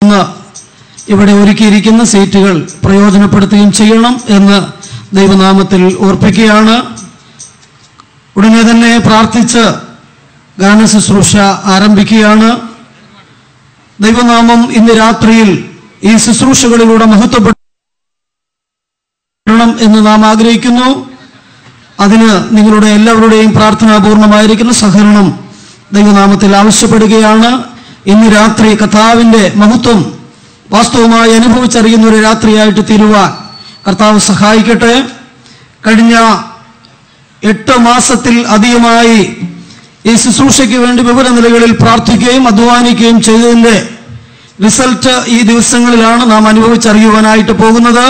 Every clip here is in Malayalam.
ഇവിടെ ഒരുക്കിയിരിക്കുന്ന സീറ്റുകൾ പ്രയോജനപ്പെടുത്തുകയും ചെയ്യണം എന്ന് ദൈവനാമത്തിൽ ഓർപ്പിക്കുകയാണ്. ഉടനെ തന്നെ പ്രാർത്ഥിച്ച് ഗാനശുശ്രൂഷ ആരംഭിക്കുകയാണ്. ദൈവനാമം ഇന്ന് രാത്രിയിൽ ഈ ശുശ്രൂഷകളിലൂടെ മഹത്വപ്പെടണം എന്ന് നാം ആഗ്രഹിക്കുന്നു. അതിന് നിങ്ങളുടെ എല്ലാവരുടെയും പ്രാർത്ഥനാപൂർണമായിരിക്കുന്ന സഹകരണം ദൈവനാമത്തിൽ ആവശ്യപ്പെടുകയാണ്. ഇന്ന് രാത്രി കർത്താവിൻ്റെ മഹത്വം വാസ്തവമായി അനുഭവിച്ചറിയുന്ന ഒരു രാത്രിയായിട്ട് തീരുവാൻ കർത്താവ് സഹായിക്കട്ടെ. കഴിഞ്ഞ 8 മാസത്തിൽ അധികമായി ഈ ശുശ്രൂഷയ്ക്ക് വേണ്ടി വിവിധ നിലകളിൽ പ്രാർത്ഥിക്കുകയും അധ്വാനിക്കുകയും ചെയ്തതിൻ്റെ റിസൾട്ട് ഈ ദിവസങ്ങളിലാണ് നാം അനുഭവിച്ചറിയുവാനായിട്ട് പോകുന്നത്.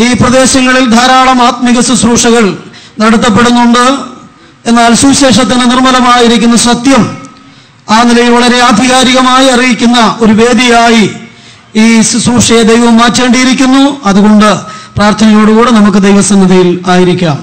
ഈ പ്രദേശങ്ങളിൽ ധാരാളം ആത്മിക ശുശ്രൂഷകൾ നടത്തപ്പെടുന്നുണ്ട്. എന്നാൽ സുവിശേഷത്തിന് നിർമ്മലമായിരിക്കുന്ന സത്യം ആ നിലയിൽ വളരെ ആധികാരികമായി അറിയിക്കുന്ന ഒരു വേദിയായി ഈ ശുശ്രൂഷയെ ദൈവം മാറ്റേണ്ടിയിരിക്കുന്നു. അതുകൊണ്ട് പ്രാർത്ഥനയോടുകൂടെ നമുക്ക് ദൈവസന്നിധിയിൽ ആയിരിക്കാം.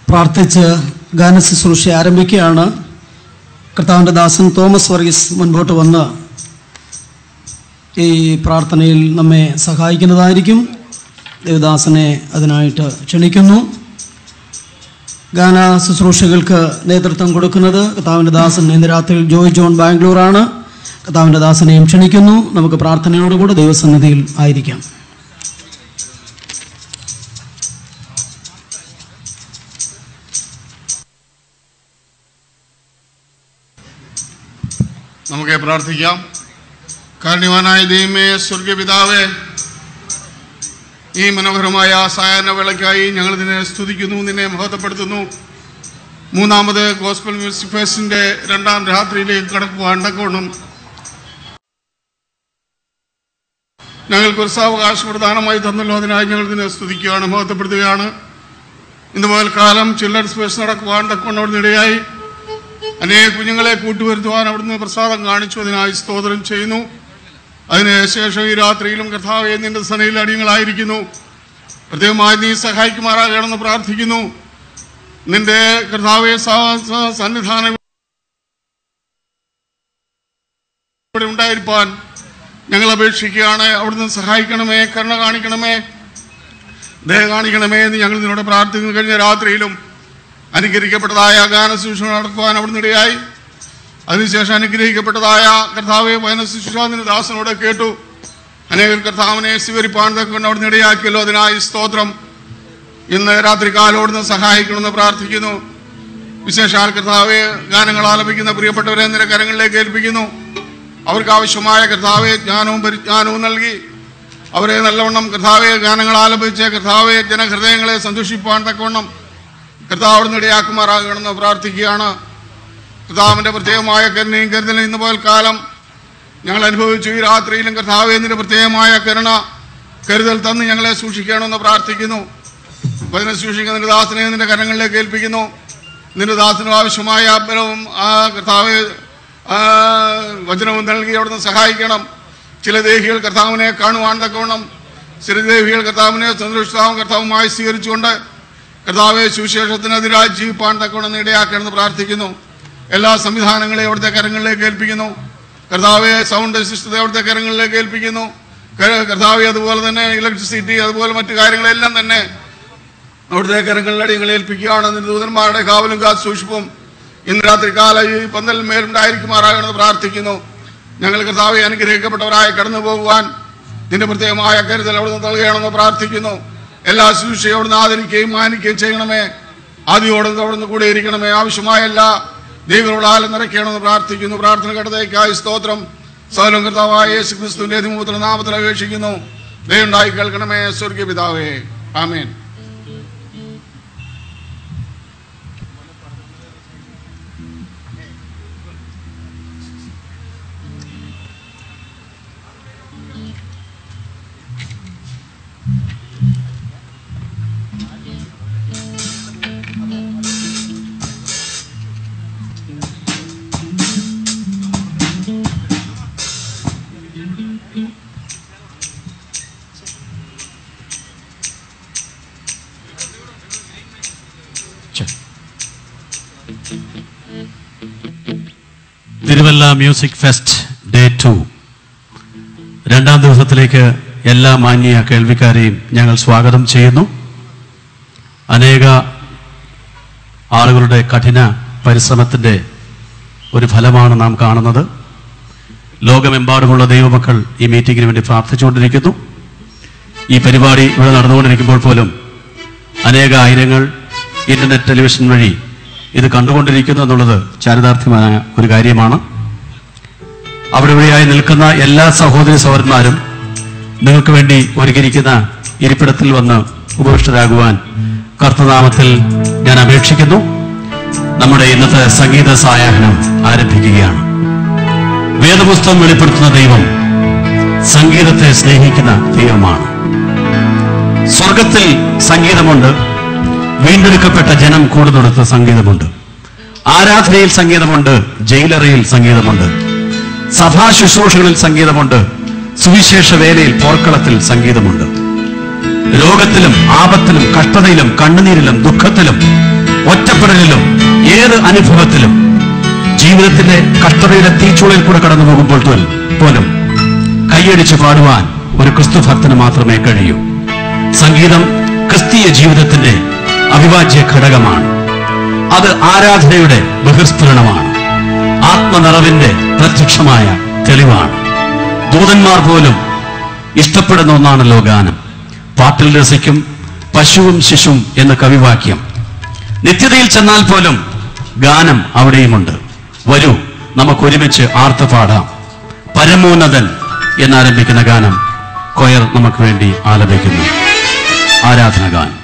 പ്രാർത്ഥിച്ച് ഗാനശുശ്രൂഷ ആരംഭിക്കുകയാണ്. കർത്താവിൻ്റെ ദാസൻ തോമസ് വർഗീസ് മുൻപോട്ട് വന്ന് ഈ പ്രാർത്ഥനയിൽ നമ്മെ സഹായിക്കുന്നതായിരിക്കും. ദേവദാസനെ അതിനായിട്ട് ക്ഷണിക്കുന്നു. ഗാന ശുശ്രൂഷകൾക്ക് നേതൃത്വം കൊടുക്കുന്നത് കർത്താവിൻ്റെ ദാസൻ ഇന്ന് രാത്രിയിൽ ജോയ് ജോൺ ബാംഗ്ലൂരാണ്. കർത്താവിൻ്റെ ദാസനെയും ക്ഷണിക്കുന്നു. നമുക്ക് പ്രാർത്ഥനയോടുകൂടെ ദൈവസന്നിധിയിൽ ആയിരിക്കാം. നമുക്ക് പ്രാർത്ഥിക്കാം. കാരുണ്യവാനായ ദൈവമേ, സ്വർഗീയ പിതാവേ, ഈ മനോഹരമായ സായാഹ്ന വേളയ്ക്കായി ഞങ്ങൾ നിന്നെ സ്തുതിക്കുന്നു, നിന്നെ മഹത്വപ്പെടുത്തുന്നു. മൂന്നാമത് ഗോസ്പൽ മ്യൂസിക് ഫെസ്റ്റിന്റെ 2ാം രാത്രിയിലേക്ക് കടക്കുവാൻ തക്കവണ്ണം ഞങ്ങൾക്ക് ഒരു സാവകാശം പ്രധാനമായി തന്നല്ലോ. അതിനായി ഞങ്ങൾ നിന്നെ സ്തുതിക്കുകയാണ്, മഹത്വപ്പെടുത്തുകയാണ്. ഇന്ന് പകൽക്കാലം ചിൽഡ്രൻസ് ഫെസ്റ്റ് നടക്കുവാൻ തക്കവണ്ണം അവിടുന്ന് ഇടയായി അനേക കുഞ്ഞുങ്ങളെ കൂട്ടുവരുത്തുവാൻ അവിടുന്ന് പ്രസാദം കാണിച്ചു. അതിനായി സ്തോത്രം ചെയ്യുന്നു. അതിനുശേഷം ഈ രാത്രിയിലും കർത്താവേ, നിന്റെ സനയിൽ അടിയങ്ങളായിരിക്കുന്നു. പ്രത്യേകമായി നീ സഹായിക്കുമാറാകണമെന്ന് പ്രാർത്ഥിക്കുന്നു. നിന്റെ കർത്താവേ സന്നിധാനം ഇവിടെ ഉണ്ടായിരിക്കാൻ ഞങ്ങൾ അപേക്ഷിക്കുകയാണ്. അവിടുന്ന് സഹായിക്കണമേ, കരുണ കാണിക്കണമേ, ദയ കാണിക്കണമേ എന്ന് ഞങ്ങൾ നിന്നോട് പ്രാർത്ഥിക്കുന്നു. കഴിഞ്ഞ രാത്രിയിലും അനുഗ്രഹിക്കപ്പെട്ടതായ ഗാനശുശ്രൂഷ നടക്കുവാൻ അവിടുന്ന് ഇടയായി. അതിനുശേഷം അനുഗ്രഹിക്കപ്പെട്ടതായ കർത്താവെ വചനശുശ്രൂഷ നിന്റെ ദാസനോട് കേട്ടു. അനേകർ കർത്താവിനെ സ്വീകരിപ്പാൻ തക്കൊണ്ട് അവിടുന്ന് ഇടയാക്കിയല്ലോ. അതിനായി സ്തോത്രം. ഇന്ന് രാത്രികാലം അവിടുന്ന് സഹായിക്കണമെന്ന് പ്രാർത്ഥിക്കുന്നു. വിശേഷാൽ കർത്താവെ ഗാനങ്ങൾ ആലപിക്കുന്ന പ്രിയപ്പെട്ടവരെ നിന്റെ കരങ്ങളിലേക്ക് ഏൽപ്പിക്കുന്നു. അവർക്ക് ആവശ്യമായ കർത്താവെ ജ്ഞാനവും പരിജ്ഞാനവും നൽകി അവരെ നല്ലവണ്ണം കർത്താവെ ഗാനങ്ങൾ ആലപിച്ച് കർത്താവെ ജനഹൃദയങ്ങളെ സന്തോഷിപ്പാൻ തക്കവണ്ണം കർത്താവിന് ഇടയാക്കുമാറാകണമെന്ന് പ്രാർത്ഥിക്കുകയാണ്. കർത്താവിൻ്റെ പ്രത്യേകമായ കരുണയും കരുതലും ഇന്ന് പോൽക്കാലം ഞങ്ങൾ അനുഭവിച്ചു. ഈ രാത്രിയിലും കർത്താവെ നിന്റെ പ്രത്യേകമായ കരുതൽ തന്ന് ഞങ്ങളെ സൂക്ഷിക്കണമെന്ന് പ്രാർത്ഥിക്കുന്നു. വചനം സൂക്ഷിക്കുന്ന നിന്റെ ദാസനെ നിന്റെ കരങ്ങളിലേക്ക് ഏൽപ്പിക്കുന്നു. നിന്റെ ദാസനും ആവശ്യമായ ബലവും കർത്താവ് വചനവും നൽകി അവിടുന്ന് സഹായിക്കണം. ചില ദേഹികൾ കർത്താവിനെ കാണുവാൻ തക്കവണ്ണം സ്ഥിരദേഹികൾ കർത്താവിനെ സന്തോഷവും കർത്താവുമായി സ്വീകരിച്ചുകൊണ്ട് കർത്താവെ സുവിശേഷത്തിനെതിരായി ജീവിപ്പാൻ തക്കവണ്ണം ഇടയാക്കണമെന്ന് പ്രാർത്ഥിക്കുന്നു. എല്ലാ സംവിധാനങ്ങളെയും അവിടുത്തെ കരങ്ങളിലേക്ക് ഏൽപ്പിക്കുന്നു. കർത്താവെ സൗണ്ട് സിസ്റ്റത്തെ അവിടുത്തെ കരങ്ങളിലേക്ക് ഏൽപ്പിക്കുന്നു. കർത്താവെ അതുപോലെ തന്നെ ഇലക്ട്രിസിറ്റി അതുപോലെ മറ്റു കാര്യങ്ങളെല്ലാം തന്നെ അവിടുത്തെ കരങ്ങളിലടി ഞങ്ങൾ ഏൽപ്പിക്കുകയാണ്. ദൂതന്മാരുടെ കാവലും കാത്ത് സൂക്ഷിപ്പും ഇന്ന് രാത്രി കാലം ഈ പന്തലിൽ മേലുണ്ടായിരിക്കുമാറാകണമെന്ന് പ്രാർത്ഥിക്കുന്നു. ഞങ്ങൾ കർത്താവെ അനുഗ്രഹിക്കപ്പെട്ടവരായി കടന്നു പോകുവാൻ നിന്റെ പ്രത്യേകമായ കരുതൽ അവിടുന്ന് നൽകണമെന്ന് പ്രാർത്ഥിക്കുന്നു. എല്ലാ ശുശ്രൂഷയും അവിടുന്ന് ആദരിക്കുകയും മാനിക്കുകയും ചെയ്യണമേ. ആദ്യോടും അവിടുന്ന് കൂടെ ഇരിക്കണമേ. ആവശ്യമായ എല്ലാ ദൈവങ്ങളാലും നിറയ്ക്കണമെന്ന് പ്രാർത്ഥിക്കുന്നു. പ്രാർത്ഥന കേട്ടതേക്കായി സ്തോത്രം. സകലം കർത്താവായ യേശു ക്രിസ്തുവിന്റെ അതിമൂത്ര നാമത്തിൽ അപേക്ഷിക്കുന്നു. ദയവുണ്ടായി കേൾക്കണമേ സ്വർഗീയ പിതാവേ. ആമേൻ. തിരുവല്ല മ്യൂസിക് ഫെസ്റ്റ് ഡേ 2 രണ്ടാം ദിവസത്തിലേക്ക് എല്ലാ മാന്യ കേൾവിക്കാരെയും ഞങ്ങൾ സ്വാഗതം ചെയ്യുന്നു. അനേക ആളുകളുടെ കഠിന പരിശ്രമത്തിൻ്റെ ഒരു ഫലമാണ് നാം കാണുന്നത്. ലോകമെമ്പാടുമുള്ള ദൈവമക്കൾ ഈ മീറ്റിങ്ങിന് വേണ്ടി പ്രാർത്ഥിച്ചുകൊണ്ടിരിക്കുന്നു. ഈ പരിപാടി ഇവിടെ നടന്നുകൊണ്ടിരിക്കുമ്പോൾ പോലും അനേക ആയിരങ്ങൾ ഇന്റർനെറ്റ് ടെലിവിഷൻ വഴി ഇത് കണ്ടുകൊണ്ടിരിക്കുന്നു എന്നുള്ളത് ചാരിതാർത്ഥ്യമായ ഒരു കാര്യമാണ്. അവിടെ ഇവിടെയായി നിൽക്കുന്ന എല്ലാ സഹോദരി സഹോദരന്മാരും നിങ്ങൾക്ക് വേണ്ടി ഒരുക്കിയിരിക്കുന്ന ഇരിപ്പിടത്തിൽ വന്ന് ഉപവിഷ്ടരാകുവാൻ കർത്തനാമത്തിൽ ഞാൻ അപേക്ഷിക്കുന്നു. നമ്മുടെ ഇന്നത്തെ സംഗീത സായാഹ്നം ആരംഭിക്കുകയാണ്. വേദപുസ്തകം വെളിപ്പെടുത്തുന്ന ദൈവം സംഗീതത്തെ സ്നേഹിക്കുന്ന ദൈവമാണ്. സ്വർഗത്തിൽ സംഗീതമുണ്ട്. വീണ്ടെടുക്കപ്പെട്ട ജനം കൂടുന്നിടത്ത് സംഗീതമുണ്ട്. ആരാധനയിൽ സംഗീതമുണ്ട്. ജയിലറയിൽ സംഗീതമുണ്ട്. സഭാ ശുശ്രൂഷകളിൽ സംഗീതമുണ്ട്. സുവിശേഷ വേലയിൽ പോർക്കളത്തിൽ സംഗീതമുണ്ട്. രോഗത്തിലും ആപത്തിലും കഷ്ടതയിലും കണ്ണുനീരിലും ദുഃഖത്തിലും ഒറ്റപ്പെടലിലും ഏത് അനുഭവത്തിലും ജീവിതത്തിന്റെ കഷ്ടതയുടെ തീച്ചുളയിൽ കൂടെ കടന്നു പോകുമ്പോൾ പോലും കൈയടിച്ച് പാടുവാൻ ഒരു ക്രിസ്തു ഭക്തന് മാത്രമേ കഴിയൂ. സംഗീതം ക്രിസ്തീയ ജീവിതത്തിന്റെ അവിഭാജ്യ ഘടകമാണ്. അത് ആരാധനയുടെ ബഹിർസ്ഫുരണമാണ്. ആത്മനിറവിന്റെ പ്രത്യക്ഷമായ തെളിവാണ്. ദൂതന്മാർ പോലും ഇഷ്ടപ്പെടുന്ന ഒന്നാണല്ലോ ഗാനം. പാട്ടിൽ രസിക്കും പശുവും ശിശുവും എന്ന കവിവാക്യം. നിത്യതയിൽ ചെന്നാൽ പോലും ഗാനം അവിടെയുമുണ്ട്. വരൂ, നമുക്കൊരുമിച്ച് ആർത്ത് പാടാം. പരമോന്നതൻ എന്നാരംഭിക്കുന്ന ഗാനം കൊയർ നമുക്ക് വേണ്ടി ആലപിക്കുന്നു. ആരാധന ഗാനം.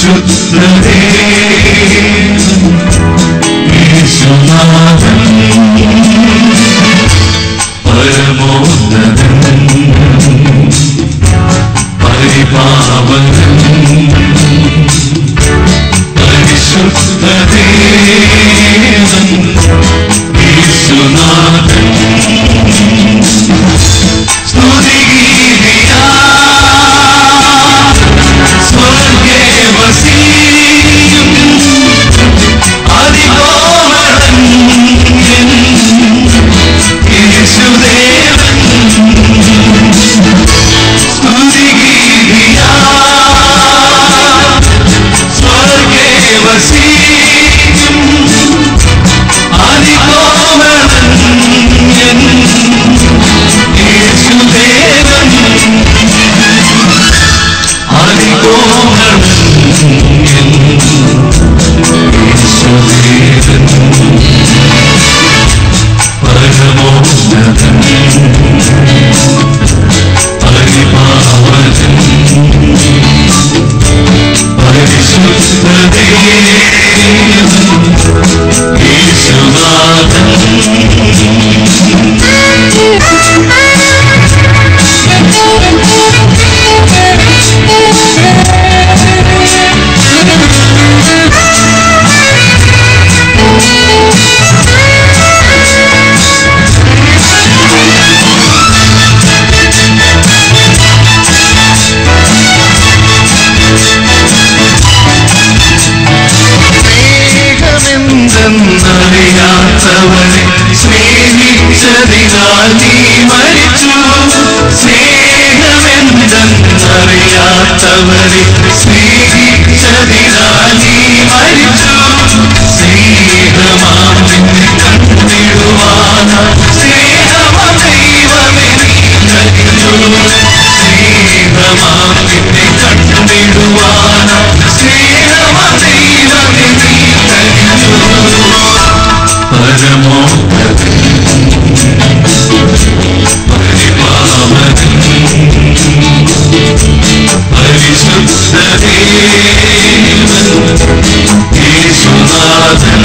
പരിശുദ്ധരേ യേശുനാഥൻ പരമോന്നതൻ പരിപാവനൻ പരിശുദ്ധദേവൻ യേശുനാഥൻ സ്തുതിഗീതിയാ സ്വർഗേ വസിക്കും അതികോമളൻ യേശുദേവൻ സ്തുതിഗീതിയാ സ്വർഗേ വസിക്കും അതികോമളൻ യേശുദേവൻ അതികോമളൻ യേശുദേവൻ പരമോന്നതൻ പരിപാവനൻ പരിശുദ്ധദേവൻ യേശുനാഥൻ സ്നേഹമെന്തെന്നറിയാത്തവരെ സ്നേഹിച്ചതിനാൽ നീ മരിച്ചു സ്നേഹമെന്തെന്നറിയാത്തവരെ സ്നേഹിച്ചതിനാൽ നീ മരിച്ചു സ്നേഹമാം നിന്നെ കണ്ടിടുവാനാ സ്നേഹമാം ദൈവമേ നീ കഴിഞ്ഞു സ്നേഹമാം നിന്നെ കണ്ടിടുവാനാ സ്നേഹമാം ദൈവമേ നീ കഴിഞ്ഞു പരമോന്നതൻ പരിപാവനൻ പരിശുദ്ധദേവൻ യേശുനാഥൻ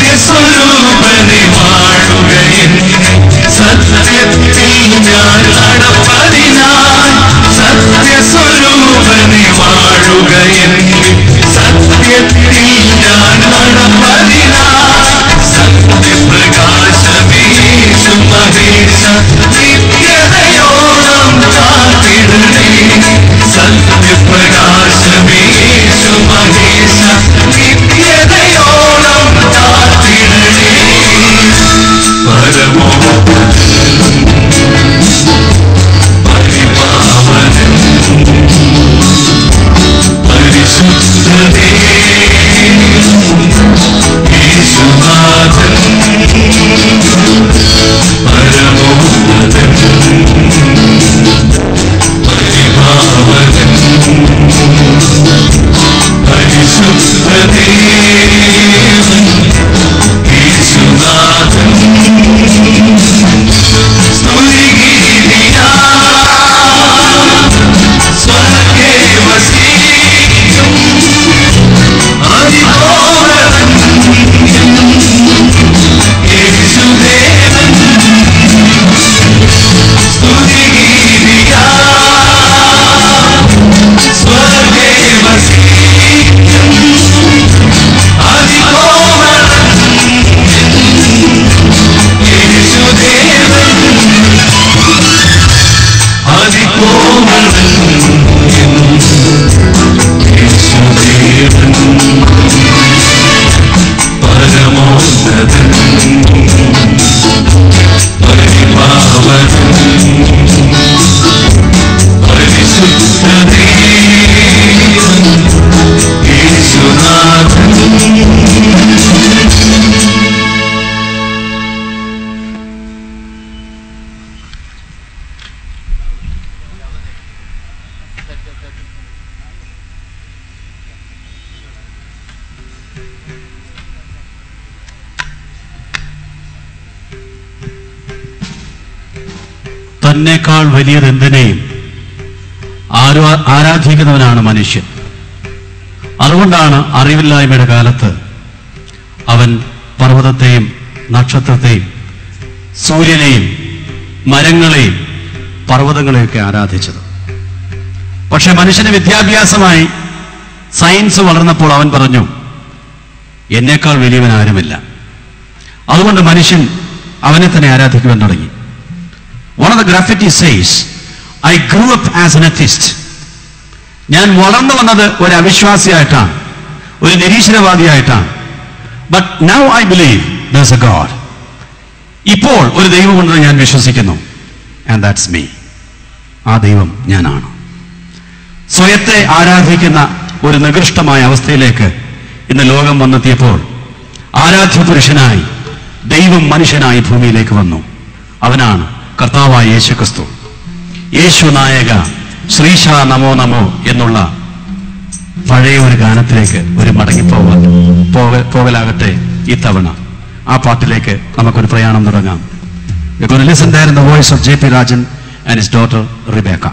സത്യസ്വരൂപനെ വാഴുകയെൻ സത്യത്തിൽ ഞാൻ നടപ്പതിനായി സത്യസ്വരൂപനെ വാഴുകയെൻ സത്യത്തിൽ ഞാൻ നടപ്പതിനായി സത്യപ്രകാശമേ മഹേശ നിത്യതയോളം കാത്തിടണേ സത്യപ്രകാശമേ മഹേശ നിത്യതയോളം കാത്തിടണേ പരമോന്നതൻ പരിപാവനൻ പരിശുദ്ധദേവൻ യേശുനാഥൻ പരമോന്നതൻ പരിപാവനൻ പരിശുദ്ധദേവൻ യേശുനാഥൻ സ്തുതിഗീതിയാ സ്വർഗേ വസിക്കും അതികോമളൻ യേശുദേവൻ സ്തുതിഗീതിയാ സ്വർഗേ വസിക്കും അതികോമളൻ യേശുദേവൻ അതികോമളൻ യേശുദേവൻ പരമോന്നതൻ പരിപാവനൻ പരിശുദ്ധദേവൻ യേശുനാഥൻ തന്നെക്കാൾ വലിയതെന്തിനേയും ആരാധിക്കുന്നവനാണ് മനുഷ്യൻ. അതുകൊണ്ടാണ് അറിവില്ലായ്മയുടെ കാലത്ത് അവൻ പർവ്വതത്തെയും നക്ഷത്രത്തെയും സൂര്യനെയും മരങ്ങളെയും പർവ്വതങ്ങളെയൊക്കെ ആരാധിച്ചത്. പക്ഷെ മനുഷ്യന് വിദ്യാഭ്യാസമായി സയൻസ് വളർന്നപ്പോൾ അവൻ പറഞ്ഞു, എന്നേക്കാൾ വലിയവൻ ആരുമില്ല. അതുകൊണ്ട് മനുഷ്യൻ അവനെ തന്നെ ആരാധിക്കുവാൻ തുടങ്ങി. One of the graffiti says, I grew up as an atheist. ഞാൻ വളർന്നു വന്നത് ഒരു അവിശ്വാസിയായിട്ടാണ്, ഒരു നിരീശ്വരവാദിയായിട്ടാണ്. But now I believe there's a God. ഇപ്പോൾ ഒരു ദൈവമുണ്ടെന്ന് ഞാൻ വിശ്വസിക്കുന്നു. And that's me. ആ ദൈവം ഞാനാണ്. സ്വയത്തെ ആരാധിക്കുന്ന ഒരു നികൃഷ്ടമായ അവസ്ഥയിലേക്ക് ഇന്ന് ലോകം വന്നെത്തിയപ്പോൾ ആരാധ്യ പുരുഷനായി ദൈവം മനുഷ്യനായി ഭൂമിയിലേക്ക് വന്നു. അവനാണ് കർത്താവായ യേശുക്രിസ്തു. യേശു നായക ശ്രീശ നമോ നമോ എന്നുള്ള പഴയ ഒരു ഗാനത്തിലേക്ക് ഒരു പോകലാകട്ടെ ഈ തവണ. ആ പാട്ടിലേക്ക് നമുക്കൊരു പ്രയാണം തുടങ്ങാം. We're going to listen there in the voice of J.P. Rajan and his daughter Rebecca.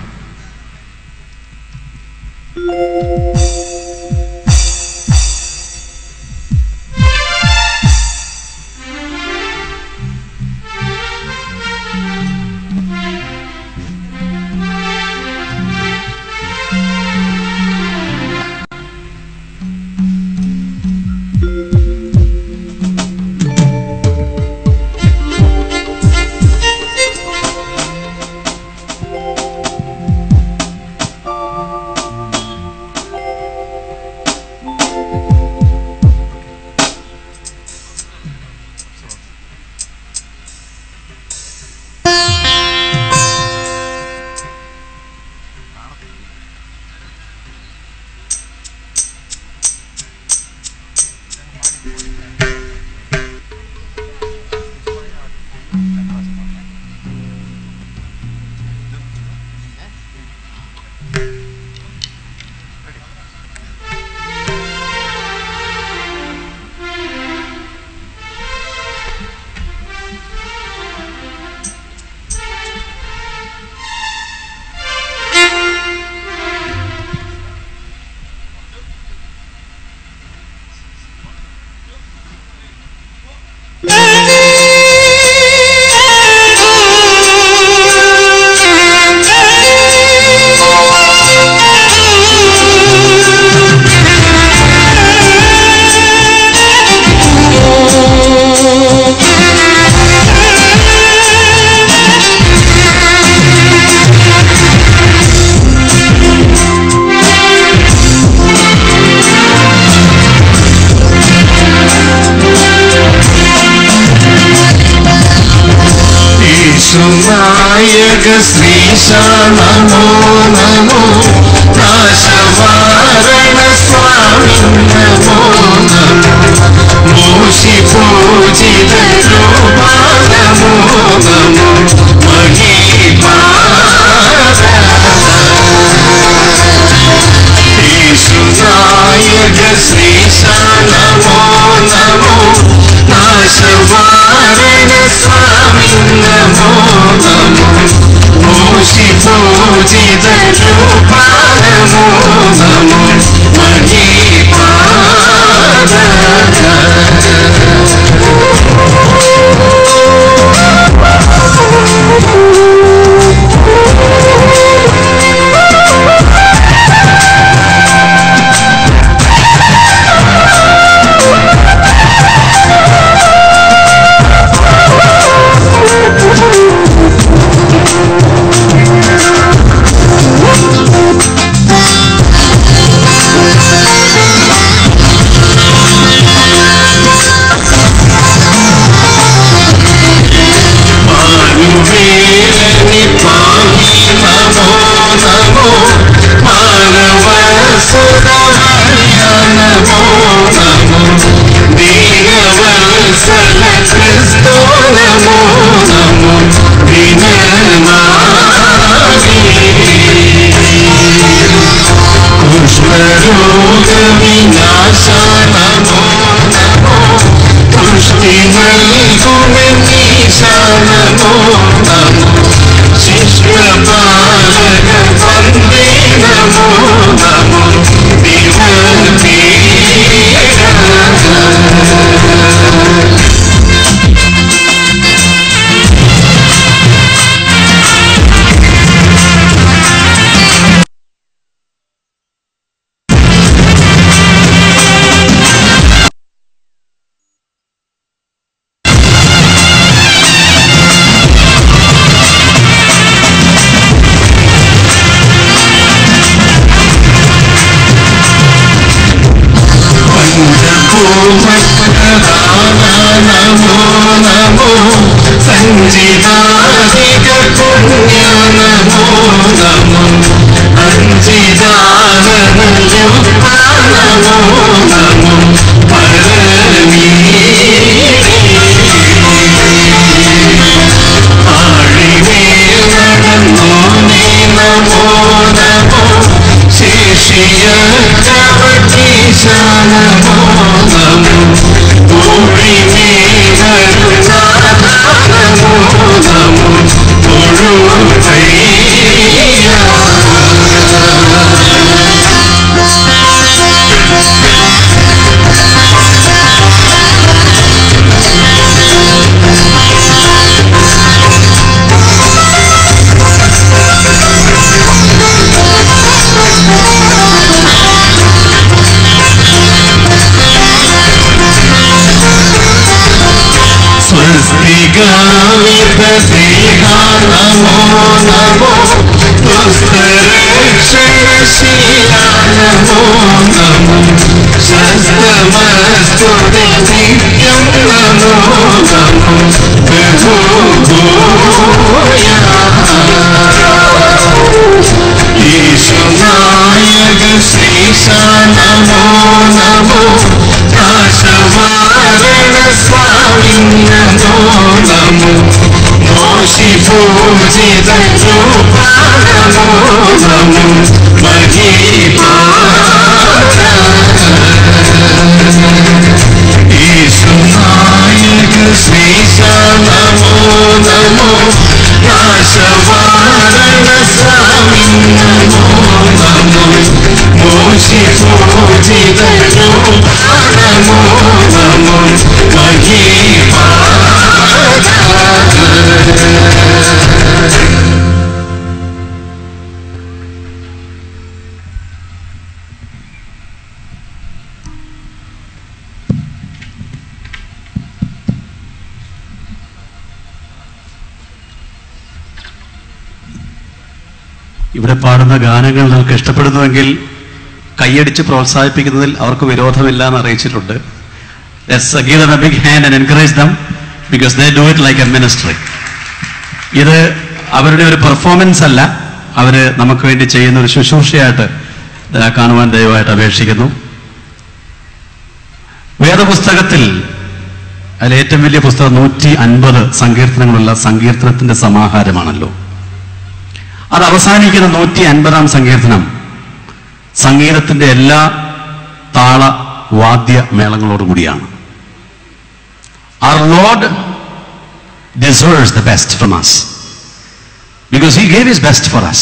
നായക ശ്രീശ നമോ നമോ നാശവാരണ സ്വാമി നമോ നമോ മൂഷി പൂജിത രൂപ നമോ നമോ മഹീപാദ യേശുനായക ശ്രീശ നമോ നമോ നാശവാരണ സ്വാമി നമോ നമോ മൂഷി പൂജിത രൂപ നമോ നമോ മഹീപാദ Shish അഞ്ജിതാധിക പുണ്യ നമോ നമോ അഞ്ജിതാനന്ദ നമോ നമോ പരമീ ആഴിമേൽ നടന്നോനേ നമോ നമോ ശേഷിയ കവടീശ നമോ നമോ ൂഴിമേൽ വരുന്നാഥ നമോ നമോ തൊഴുകയ്യ സ്വസ്തികാവിതദേഹാ നമോ നമോ ദുസ്തരക്ഷണശീലാ നമോ നമോ ശസ്തമസ്തുതേ നിത്യം നമോ നമോ ബഹുഭൂയാ ഈശുനായക ശ്രീശാ നമോ നമോ നാശവാരണ സ്വാമി നമോ നമോ മോഷി പൂജിത രൂപ നമോ നമോ മഹീപാദ ഈശുനായക ശ്രീശാ നമോ നമോ നാശവാരണ സ്വാമി നമോ നമോ മോഷി പൂജിത രൂപ നമോ നമോ മഹീപാദ ഇവിടെ പാടുന്ന ഗാനങ്ങൾ നിങ്ങൾക്ക് ഇഷ്ടപ്പെടുന്നുവെങ്കിൽ കൈയടിച്ച് പ്രോത്സാഹിപ്പിക്കുന്നതിൽ അവർക്ക് വിരോധമില്ല എന്ന് അറിയിച്ചിട്ടുണ്ട്. Let's give them a big hand and encourage them because they do it like a ministry. ഇത് അവരുടെ ഒരു പെർഫോമൻസ് അല്ല, അവര് നമുക്ക് വേണ്ടി ചെയ്യുന്ന ഒരു ശുശ്രൂഷയായിട്ട് കാണുവാൻ ദയവായിട്ട് അപേക്ഷിക്കുന്നു. വേദപുസ്തകത്തിൽ അതിൽ ഏറ്റവും വലിയ പുസ്തകം 150 സങ്കീർത്തനങ്ങളുള്ള സങ്കീർത്തനത്തിന്റെ സമാഹാരമാണല്ലോ. അത് അവസാനിക്കുന്ന 150-ാം സങ്കീർത്തനം സംഗീതത്തിന്റെ എല്ലാ താള വാദ്യ മേളങ്ങളോടുകൂടിയാണ്. Our Lord deserves the best from us because He gave His best for us.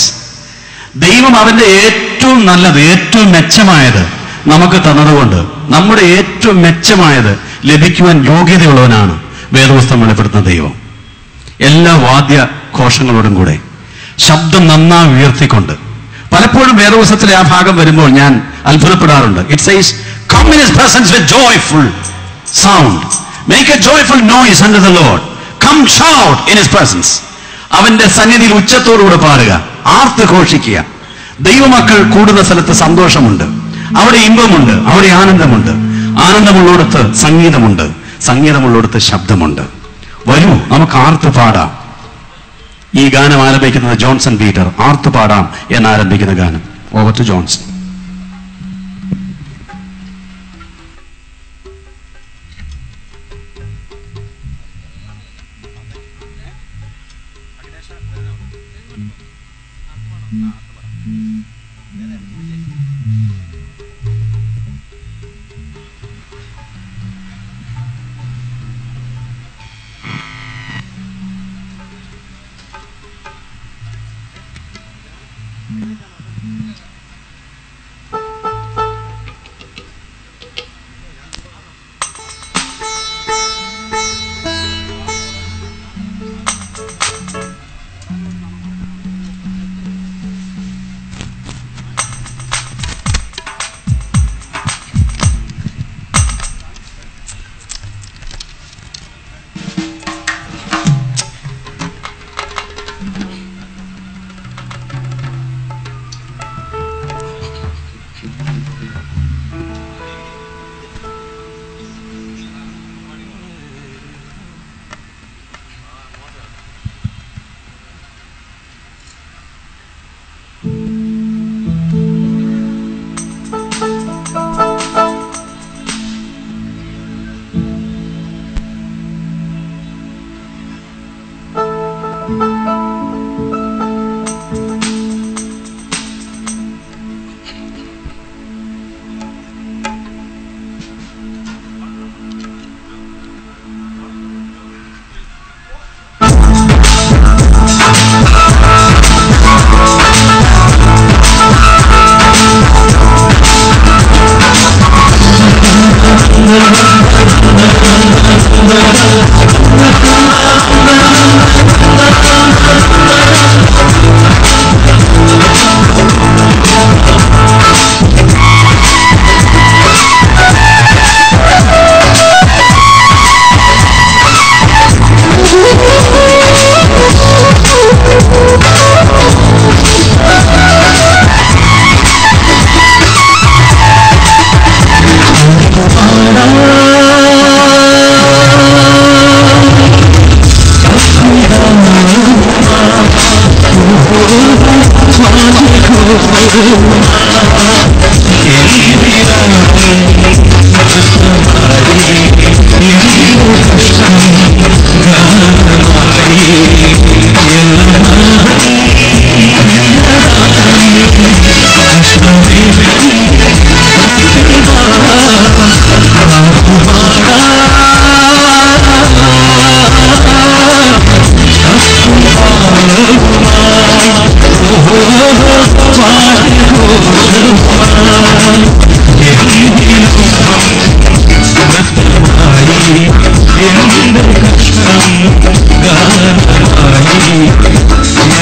ദൈവം അവന്റെ ഏറ്റവും നല്ലത്, ഏറ്റവും മെച്ചമായത് നമുക്ക് തന്നതുകൊണ്ട് നമ്മുടെ ഏറ്റവും മെച്ചമായത് ലഭിക്കുവാൻ യോഗ്യതയുള്ളവനാണ് വേദപുസ്തകം വെളിപ്പെടുത്തുന്ന ദൈവം. എല്ലാ വാദ്യ ഘോഷങ്ങളോടും കൂടെ ശബ്ദം നന്നായി ഉയർത്തിക്കൊണ്ട്, പലപ്പോഴും വേദപുസ്തകത്തിലെ ആ ഭാഗം വരുമ്പോൾ ഞാൻ അത്ഭുതപ്പെടാറുണ്ട്. It says, come in His presence with joyful sound. Make a joyful noise unto the Lord. Come shout in His presence. അവന്റെ സന്നിധിയിൽ ഉച്ചത്തോടുകൂടെ പാടുക, ആർത്ത് ഘോഷിക്കുക. ദൈവമക്കൾ കൂടുന്ന സ്ഥലത്ത് സന്തോഷമുണ്ട്, അവിടെ ഇമ്പമുണ്ട്, അവിടെ ആനന്ദമുണ്ട്. ആനന്ദമുള്ളിടത്ത് സംഗീതമുണ്ട്, സംഗീതമുള്ളിടത്ത് ശബ്ദമുണ്ട്. വരൂ, നമുക്ക് ആർത്ത് പാടാം. ഈ ഗാനം ആരംഭിക്കുന്നത് ജോൺസൺ പീറ്റർ. ആർത്ത് പാടാം എന്നാരംഭിക്കുന്ന ഗാനം. Over to Johnson. എന്റെ കഷ്ടം ഗാനമായി നാദം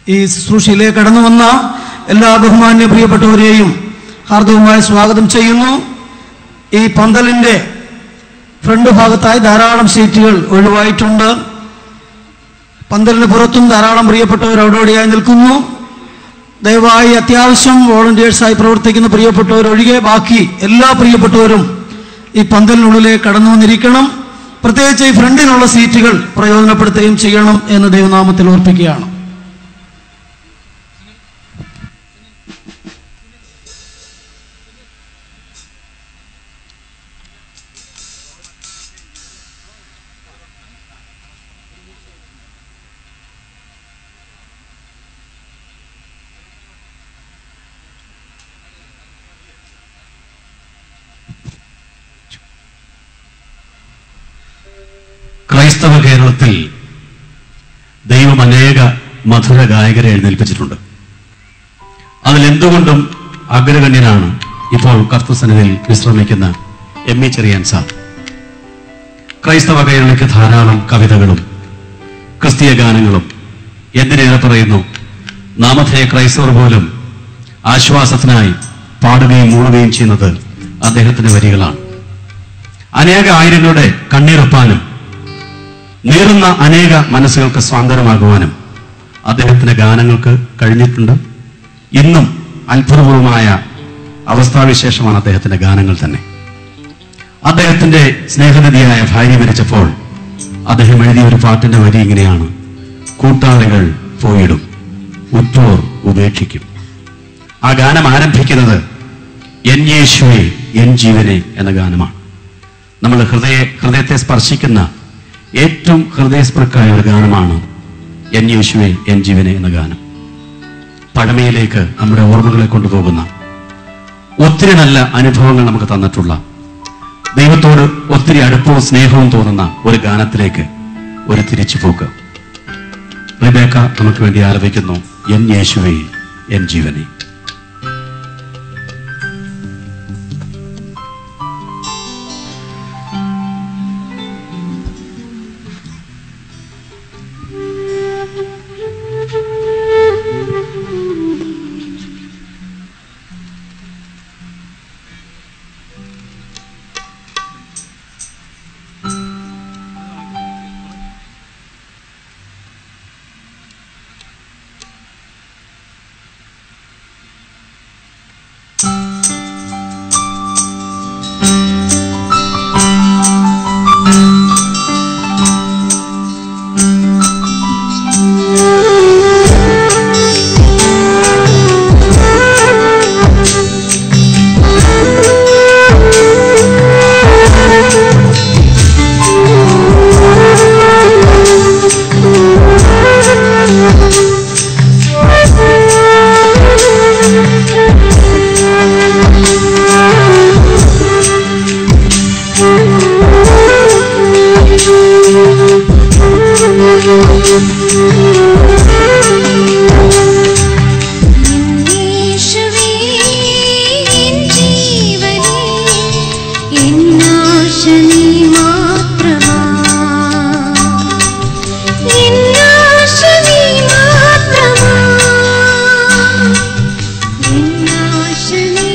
ഈ ശുശ്രൂഷയിലേക്ക് കടന്നു വന്ന എല്ലാ ബഹുമാന്യ പ്രിയപ്പെട്ടവരെയും ഹാർദവമായി സ്വാഗതം ചെയ്യുന്നു. ഈ പന്തലിന്റെ ഫ്രണ്ട് ഭാഗത്തായി ധാരാളം സീറ്റുകൾ ഒഴിവായിട്ടുണ്ട്. പന്തലിന് പുറത്തും ധാരാളം പ്രിയപ്പെട്ടവർ അവിടെയായി നിൽക്കുന്നു. ദയവായി അത്യാവശ്യം വോളണ്ടിയേഴ്സായി പ്രവർത്തിക്കുന്ന പ്രിയപ്പെട്ടവരൊഴികെ ബാക്കി എല്ലാ പ്രിയപ്പെട്ടവരും ഈ പന്തലിനുള്ളിലേക്ക് കടന്നു വന്നിരിക്കണം. പ്രത്യേകിച്ച് ഈ ഫ്രണ്ടിലുള്ള സീറ്റുകൾ പ്രയോജനപ്പെടുത്തുകയും ചെയ്യണം എന്ന് ദൈവനാമത്തിൽ ഓർപ്പിക്കുകയാണ്. ക്രൈസ്തവ കേരളത്തിൽ ദൈവം അനേക മധുര ഗായകരെ എഴുന്നേൽപ്പിച്ചിട്ടുണ്ട്. അതിലെന്തുകൊണ്ടും അഗ്രഗണ്യനാണ് ഇപ്പോൾ കർത്തൃസന്നിധിയിൽ വിശ്രമിക്കുന്ന എം.ഇ. ചെറിയാൻ സാർ. ക്രൈസ്തവ കേരളയ്ക്ക് ധാരാളം കവിതകളും ക്രിസ്തീയ ഗാനങ്ങളും, എന്തിനേറെ പറയുന്നു, നാമധേയ ക്രൈസ്തവർ പോലും ആശ്വാസത്തിനായി പാടുകയും മൂടുകയും ചെയ്യുന്നത് അദ്ദേഹത്തിന്റെ വരികളാണ്. അനേക ആയിരങ്ങളുടെ കണ്ണീരൊപ്പാനും നീറുന്ന അനേക മനസ്സുകൾക്ക് സ്വാതന്ത്ര്യമാകുവാനും അദ്ദേഹത്തിന്റെ ഗാനങ്ങൾക്ക് കഴിഞ്ഞിട്ടുണ്ട്. ഇന്നും അത്ഭുതപൂർവമായ അവസ്ഥാവിശേഷമാണ് അദ്ദേഹത്തിന്റെ ഗാനങ്ങൾ തന്നെ. അദ്ദേഹത്തിന്റെ സ്നേഹനിധിയായ ഭാര്യ മരിച്ചപ്പോൾ അദ്ദേഹം എഴുതിയ ഒരു പാട്ടിന്റെ വരി ഇങ്ങനെയാണ്: കൂട്ടാളികൾ പോയിടും, ഉറ്റോർ ഉപേക്ഷിക്കും. ആ ഗാനം ആരംഭിക്കുന്നത് എൻ യേശുവേ എൻ ജീവനെ എന്ന ഗാനമാണ്. നമ്മൾ ഹൃദയത്തെ സ്പർശിക്കുന്ന ഏറ്റവും ഹൃദയസ്പൃക്കായ ഒരു ഗാനമാണ് എൻ യേശുവേ എൻ ജീവനെ എന്ന ഗാനം. പഴമയിലേക്ക് നമ്മുടെ ഓർമ്മകളെ കൊണ്ടുപോകുന്ന, ഒത്തിരി നല്ല അനുഭവങ്ങൾ നമുക്ക് തന്നിട്ടുള്ള, ദൈവത്തോട് ഒത്തിരി അടുപ്പവും സ്നേഹവും തോന്നുന്ന ഒരു ഗാനത്തിലേക്ക് ഒരു തിരിച്ചുപോക്ക്. റിബേക്ക നമുക്ക് വേണ്ടി ആലപിക്കുന്നു എൻ യേശുവേ എൻ ജീവനെ. Shani